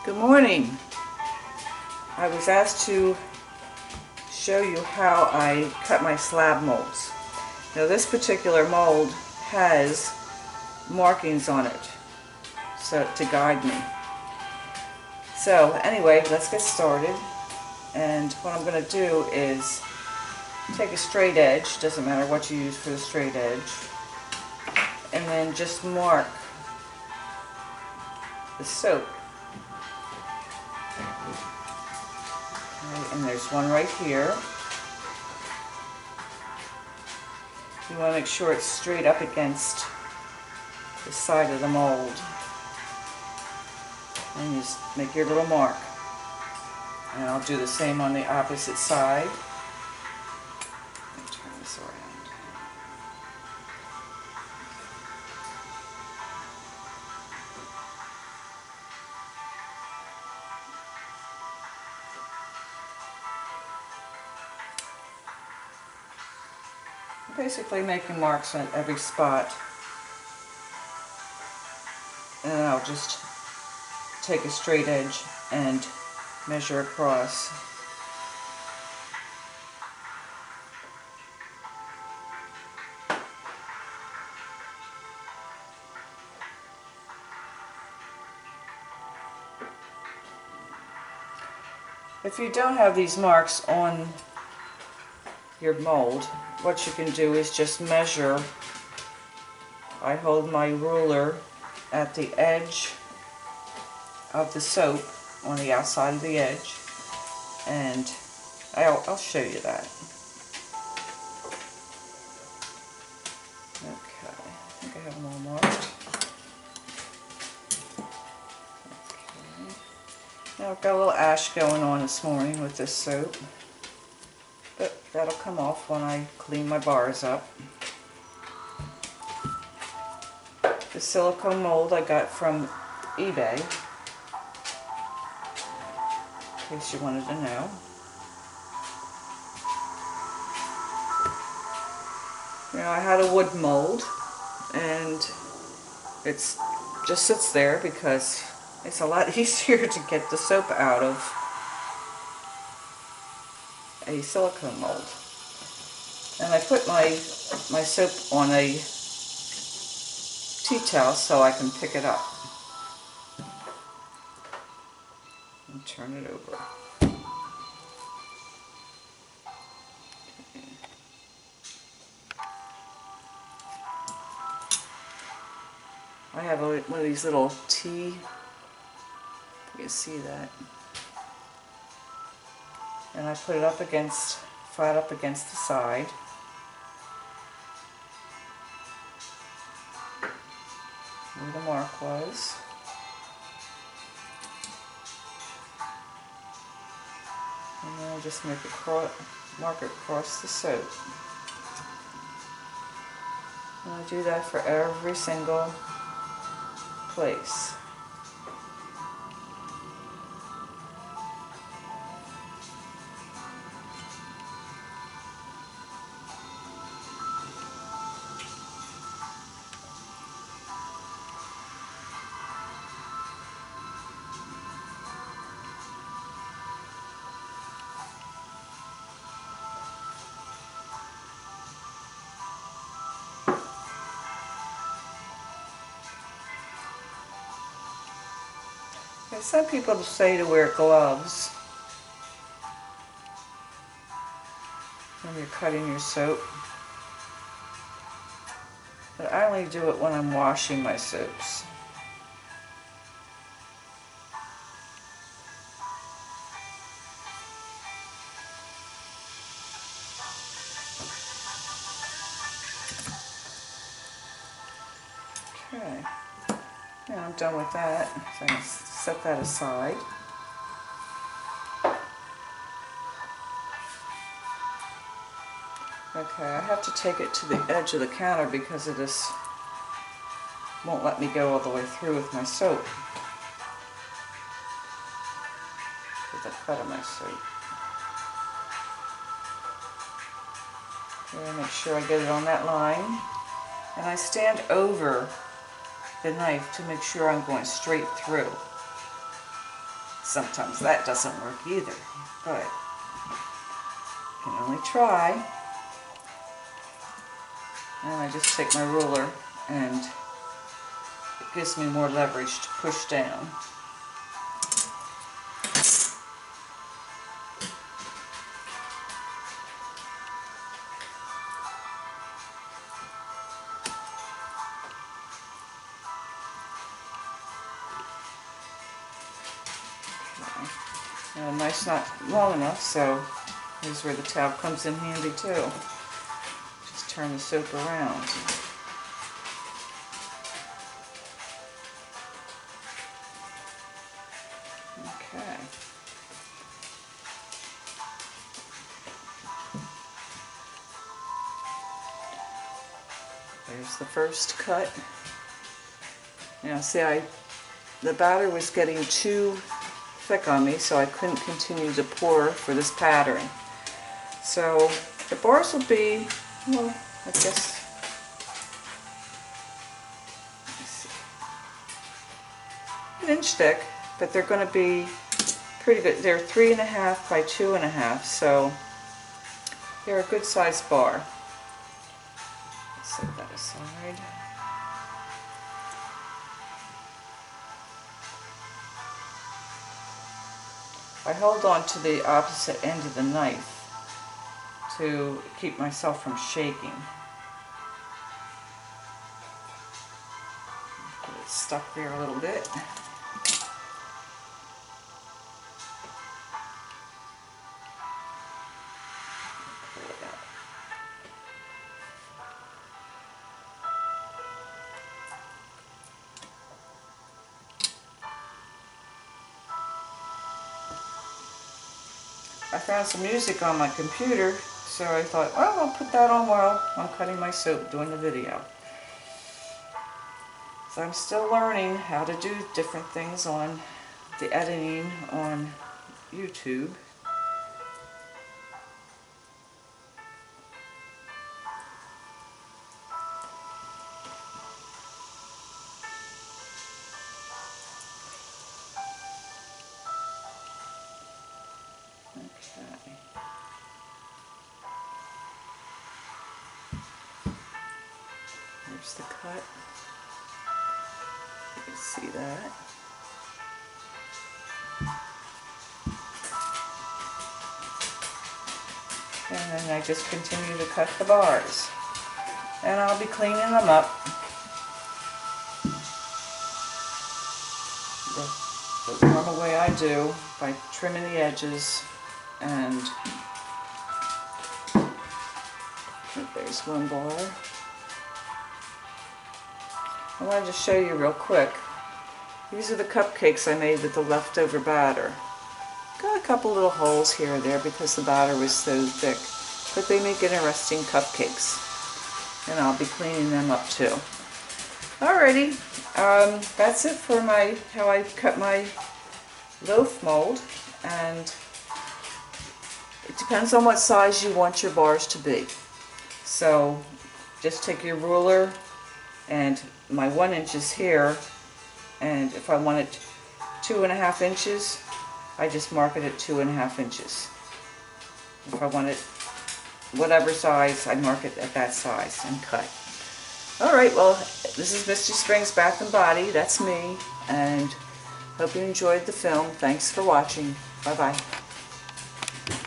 Good morning. I was asked to show you how I cut my slab molds. Now this particular mold has markings on it so to guide me. So anyway, let's get started. And what I'm going to do is take a straight edge, doesn't matter what you use for the straight edge, and then just mark the soap. And there's one right here. You want to make sure it's straight up against the side of the mold. And you just make your little mark. And I'll do the same on the opposite side. Let me turn this around. Basically making marks on every spot, and then I'll just take a straight edge and measure across. If you don't have these marks on your mold, what you can do is just measure. I hold my ruler at the edge of the soap on the outside of the edge, and I'll show you that. Okay, I think I have them all marked. Okay. Now I've got a little ash going on this morning with this soap, but that'll come off when I clean my bars up. The silicone mold I got from eBay, in case you wanted to know. You know, I had a wood mold, and it just sits there because it's a lot easier to get the soap out of a silicone mold. And I put my soap on a tea towel so I can pick it up and turn it over. I have one of these little tea, if you can see that, and I put it up against, flat up against the side. Where the mark was. And then I'll just make a mark across the soap. And I do that for every single place. Some people say to wear gloves when you're cutting your soap, but I only do it when I'm washing my soaps. Okay, now I'm done with that, so I'm going to set that aside. Okay, I have to take it to the edge of the counter because it just won't let me go all the way through with my soap, with the cut of my soap. Okay, make sure I get it on that line, and I stand over the knife to make sure I'm going straight through. sometimes that doesn't work either, but you can only try. And I just take my ruler and it gives me more leverage to push down. A knife's not long enough, so here's where the tab comes in handy too. Just turn the soap around. Okay. There's the first cut. Now see, the batter was getting too thick on me, so I couldn't continue to pour for this pattern. So the bars will be, well, I guess, let's see, an inch thick, but they're going to be pretty good. They're 3.5 by 2.5, so they're a good sized bar. Let's set that aside. I hold on to the opposite end of the knife to keep myself from shaking. Get it stuck there a little bit. Pull it out. I found some music on my computer, so I thought, well, I'll put that on while I'm cutting my soap, doing the video. So I'm still learning how to do different things on the editing on YouTube. Okay. Here's the cut. You can see that. And then I just continue to cut the bars. And I'll be cleaning them up the normal way I do, by trimming the edges. And there's one bar. I wanted to show you real quick. These are the cupcakes I made with the leftover batter. Got a couple little holes here and there because the batter was so thick, but they make interesting cupcakes. And I'll be cleaning them up too. Alrighty, that's it for how I cut my loaf mold, and it depends on what size you want your bars to be. So just take your ruler, and my 1 inch is here, and if I want it 2.5 inches, I just mark it at 2.5 inches. If I want it whatever size, I mark it at that size and cut. Alright, well, this is Misty Springs Bath and Body. That's me, and hope you enjoyed the film. Thanks for watching. Bye-bye.